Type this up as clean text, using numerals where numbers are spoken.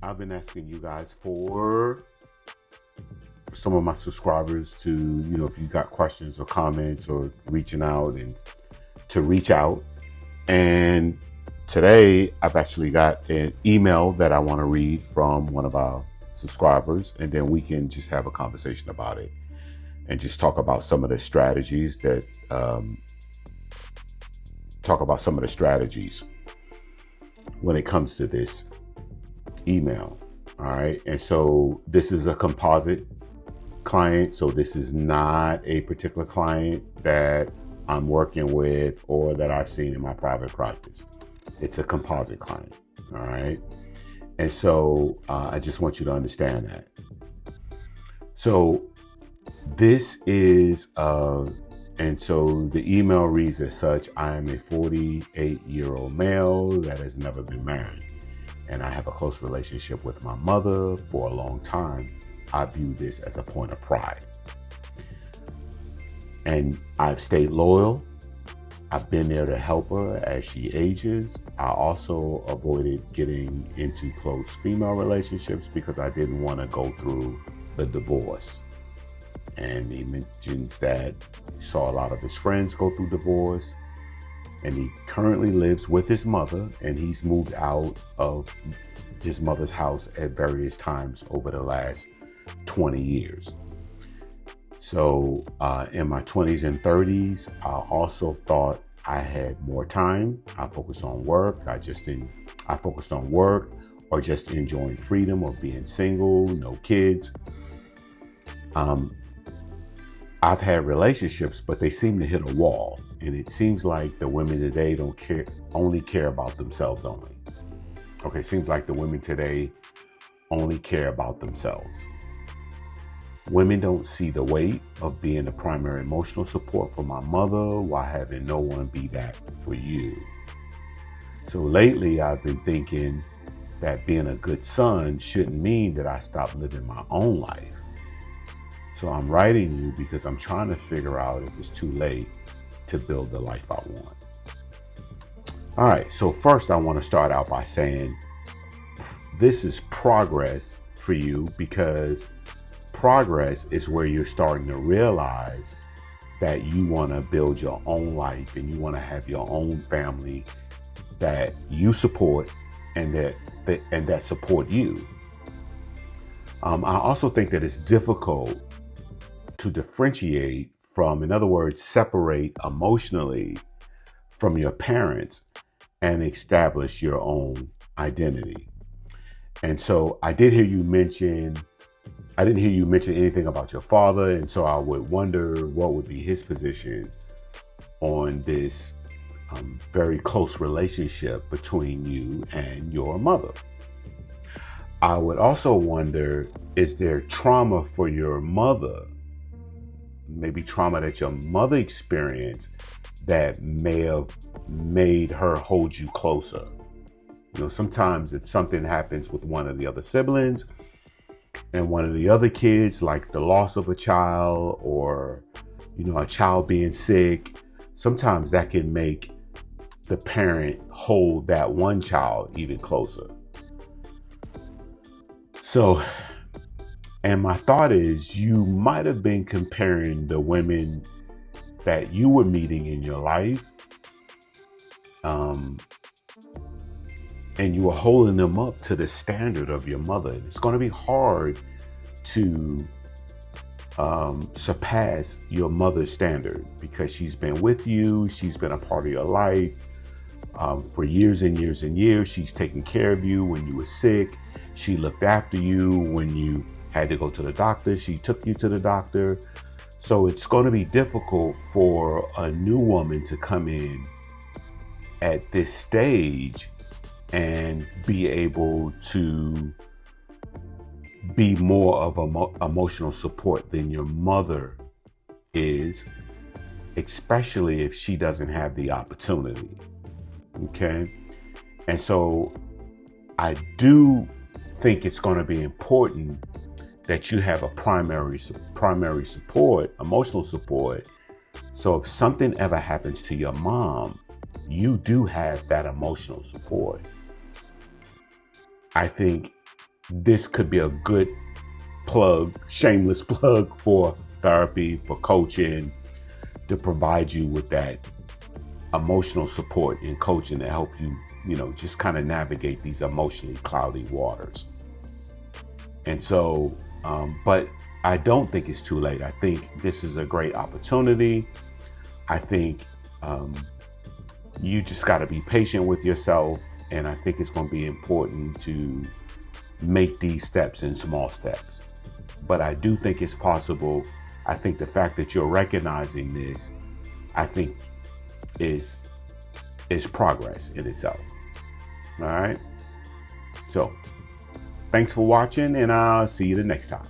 I've been asking you guys for some of my subscribers to, if you got questions or comments or reaching out and to reach out. And today I've actually got an email that I want to read from one of our subscribers, and then we can just have a conversation about it and just talk about some of the strategies when it comes to this email. All right. And so this is a composite client. So this is not a particular client that I'm working with or that I've seen in my private practice. It's a composite client. All right. And so I just want you to understand that. So this is, and so the email reads as such: I am a 48-year-old male that has never been married, and I have a close relationship with my mother for a long time. I view this as a point of pride. And I've stayed loyal. I've been there to help her as she ages. I also avoided getting into close female relationships because I didn't want to go through the divorce. And he mentions that he saw a lot of his friends go through divorce, and he currently lives with his mother, and he's moved out of his mother's house at various times over the last 20 years. So in my 20s and 30s, I also thought I had more time. I focused on work. I focused on work or just enjoying freedom of being single, no kids. I've had relationships, but they seem to hit a wall. And it seems like the women today only care about themselves only. Okay, seems like the women today only care about themselves. Women don't see the weight of being the primary emotional support for my mother while having no one be that for you. So lately I've been thinking that being a good son shouldn't mean that I stop living my own life. So I'm writing you because I'm trying to figure out if it's too late to build the life I want. All right, so first I want to start out by saying this is progress for you, because progress is where you're starting to realize that you want to build your own life and you want to have your own family that you support and that support you. I also think that it's difficult to differentiate from, in other words, separate emotionally from your parents and establish your own identity. And so I didn't hear you mention anything about your father, and so I would wonder what would be his position on this very close relationship between you and your mother. I would also wonder, is there trauma for your mother, maybe trauma that your mother experienced that may have made her hold you closer? Sometimes if something happens with one of the other siblings and one of the other kids, like the loss of a child or, a child being sick, sometimes that can make the parent hold that one child even closer. So, and my thought is you might have been comparing the women that you were meeting in your life, and you were holding them up to the standard of your mother. And it's going to be hard to surpass your mother's standard because she's been with you. She's been a part of your life for years and years and years. She's taken care of you when you were sick. She looked after you when you had to go to the doctor. She took you to the doctor. So it's going to be difficult for a new woman to come in at this stage and be able to be more of emotional support than your mother is, especially if she doesn't have the opportunity. Okay. And so I do think it's going to be important that you have a primary support, emotional support. So if something ever happens to your mom, you do have that emotional support. I think this could be a good plug, shameless plug for therapy, for coaching, to provide you with that emotional support and coaching to help you, just kind of navigate these emotionally cloudy waters. And so, but I don't think it's too late. I think this is a great opportunity. I think you just got to be patient with yourself. And I think it's going to be important to make these steps in small steps. But I do think it's possible. I think the fact that you're recognizing this, I think is progress in itself. All right. So thanks for watching, and I'll see you the next time.